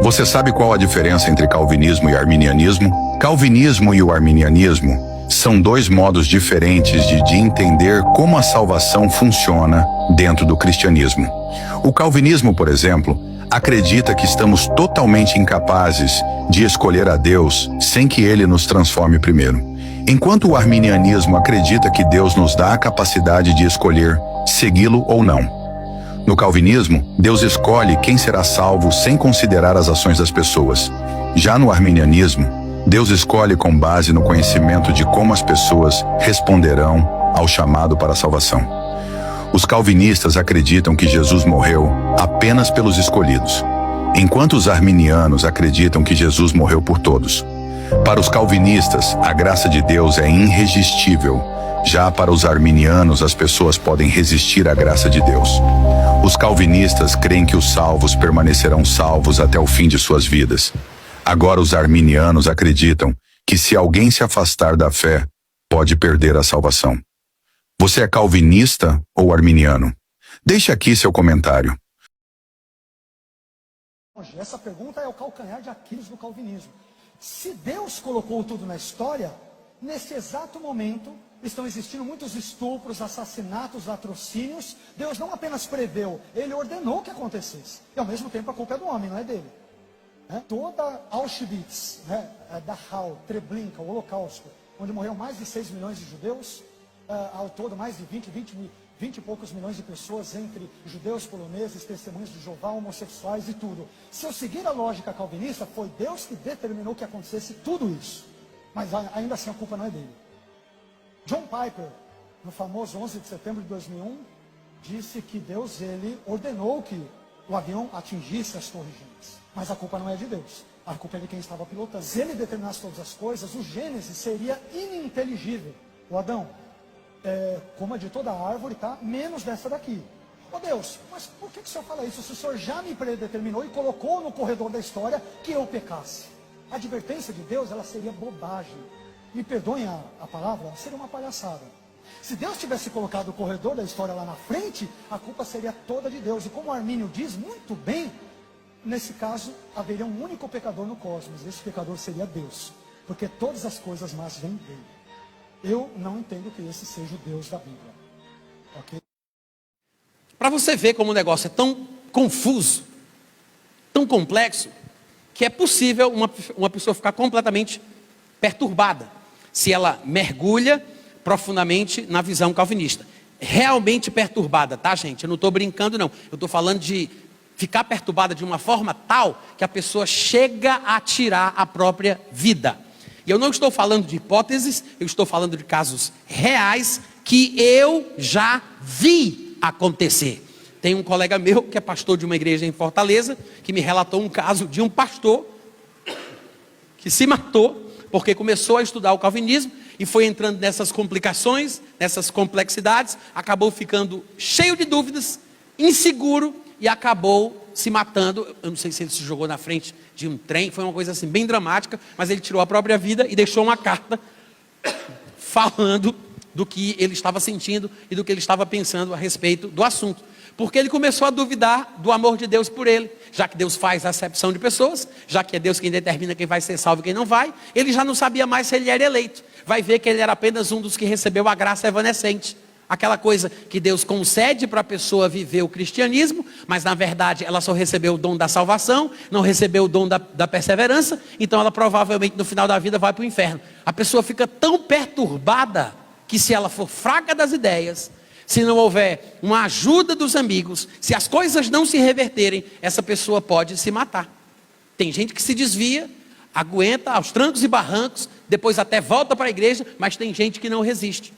Você sabe qual a diferença entre calvinismo e arminianismo? Calvinismo e o arminianismo são dois modos diferentes de entender como a salvação funciona dentro do cristianismo. O calvinismo, por exemplo, acredita que estamos totalmente incapazes de escolher a Deus sem que Ele nos transforme primeiro. Enquanto o arminianismo acredita que Deus nos dá a capacidade de escolher segui-lo ou não. No calvinismo, Deus escolhe quem será salvo sem considerar as ações das pessoas. Já no arminianismo, Deus escolhe com base no conhecimento de como as pessoas responderão ao chamado para a salvação. Os calvinistas acreditam que Jesus morreu apenas pelos escolhidos, enquanto os arminianos acreditam que Jesus morreu por todos. Para os calvinistas, a graça de Deus é irresistível. Já para os arminianos, as pessoas podem resistir à graça de Deus. Os calvinistas creem que os salvos permanecerão salvos até o fim de suas vidas. Agora os arminianos acreditam que se alguém se afastar da fé, pode perder a salvação. Você é calvinista ou arminiano? Deixe aqui seu comentário. Essa pergunta é o calcanhar de Aquiles do calvinismo. Se Deus colocou tudo na história, nesse exato momento estão existindo muitos estupros, assassinatos, latrocínios. Deus não apenas preveu, Ele ordenou que acontecesse. E ao mesmo tempo a culpa é do homem, não é dele. Toda Auschwitz, Dachau, Treblinka, o Holocausto, onde morreram mais de 6 milhões de judeus, ao todo mais de 20 e poucos milhões de pessoas, entre judeus, poloneses, testemunhas de Jeová, homossexuais e tudo. Se eu seguir a lógica calvinista, foi Deus que determinou que acontecesse tudo isso. Mas ainda assim a culpa não é dele. John Piper, no famoso 11 de setembro de 2001, disse que Deus, ele ordenou que o avião atingisse as torres gêmeas. Mas a culpa não é de Deus. A culpa é de quem estava pilotando. Se ele determinasse todas as coisas, o Gênesis seria ininteligível. O Adão, coma de toda a árvore, tá? Menos dessa daqui. Ô Deus, mas por que o Senhor fala isso? Se o Senhor já me predeterminou e colocou no corredor da história que eu pecasse. A advertência de Deus, ela seria bobagem. Me perdoem a palavra, seria uma palhaçada. Se Deus tivesse colocado o corredor da história lá na frente, a culpa seria toda de Deus. E como o Armínio diz muito bem, nesse caso, haveria um único pecador no cosmos. Esse pecador seria Deus. Porque todas as coisas más vêm dele. Eu não entendo que esse seja o Deus da Bíblia. Ok? Para você ver como o negócio é tão confuso, tão complexo, que é possível uma pessoa ficar completamente perturbada, se ela mergulha profundamente na visão calvinista. Realmente perturbada, tá, gente? Eu não estou brincando, não. Eu estou falando de ficar perturbada de uma forma tal que a pessoa chega a tirar a própria vida. E eu não estou falando de hipóteses, eu estou falando de casos reais que eu já vi acontecer. Tem um colega meu que é pastor de uma igreja em Fortaleza, que me relatou um caso de um pastor que se matou porque começou a estudar o calvinismo e foi entrando nessas complicações, nessas complexidades, acabou ficando cheio de dúvidas, inseguro e acabou se matando. Eu não sei se ele se jogou na frente de um trem, foi uma coisa assim bem dramática, mas ele tirou a própria vida e deixou uma carta falando do que ele estava sentindo e do que ele estava pensando a respeito do assunto. Porque ele começou a duvidar do amor de Deus por ele. Já que Deus faz a acepção de pessoas, já que é Deus quem determina quem vai ser salvo e quem não vai, ele já não sabia mais se ele era eleito. Vai ver que ele era apenas um dos que recebeu a graça evanescente. Aquela coisa que Deus concede para a pessoa viver o cristianismo, mas na verdade ela só recebeu o dom da salvação, não recebeu o dom da perseverança, então ela provavelmente no final da vida vai para o inferno. A pessoa fica tão perturbada que se ela for fraca das ideias, se não houver uma ajuda dos amigos, se as coisas não se reverterem, essa pessoa pode se matar. Tem gente que se desvia, aguenta aos trancos e barrancos, depois até volta para a igreja, mas tem gente que não resiste.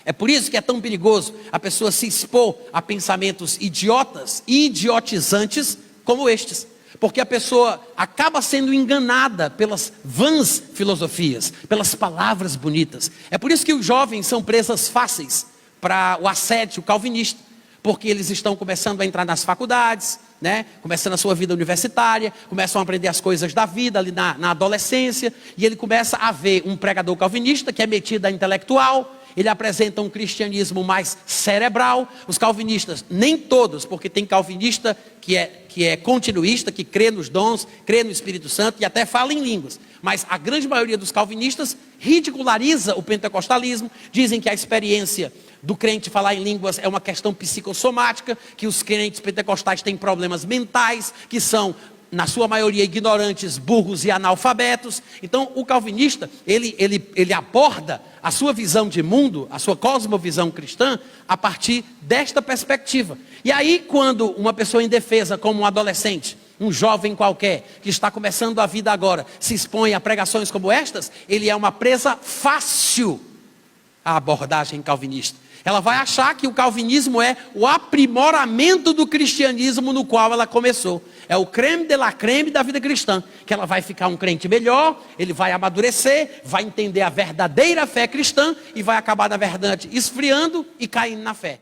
É por isso que é tão perigoso a pessoa se expor a pensamentos idiotas e idiotizantes como estes. Porque a pessoa acaba sendo enganada pelas vãs filosofias, pelas palavras bonitas. É por isso que os jovens são presas fáceis para o assédio calvinista, porque eles estão começando a entrar nas faculdades, começando a sua vida universitária, começam a aprender as coisas da vida ali na adolescência, e ele começa a ver um pregador calvinista que é metido a intelectual, ele apresenta um cristianismo mais cerebral. Os calvinistas, nem todos, porque tem calvinista que é continuista, que crê nos dons, crê no Espírito Santo e até fala em línguas. Mas a grande maioria dos calvinistas ridiculariza o pentecostalismo, dizem que a experiência do crente falar em línguas é uma questão psicossomática, que os crentes pentecostais têm problemas mentais, que são, na sua maioria, ignorantes, burros e analfabetos. Então, o calvinista, ele aborda a sua visão de mundo, a sua cosmovisão cristã, a partir desta perspectiva. E aí, quando uma pessoa indefesa, como um adolescente, um jovem qualquer, que está começando a vida agora, se expõe a pregações como estas, ele é uma presa fácil à abordagem calvinista. Ela vai achar que o calvinismo é o aprimoramento do cristianismo no qual ela começou. É o creme de la creme da vida cristã. Que ela vai ficar um crente melhor, ele vai amadurecer, vai entender a verdadeira fé cristã e vai acabar, na verdade, esfriando e caindo na fé.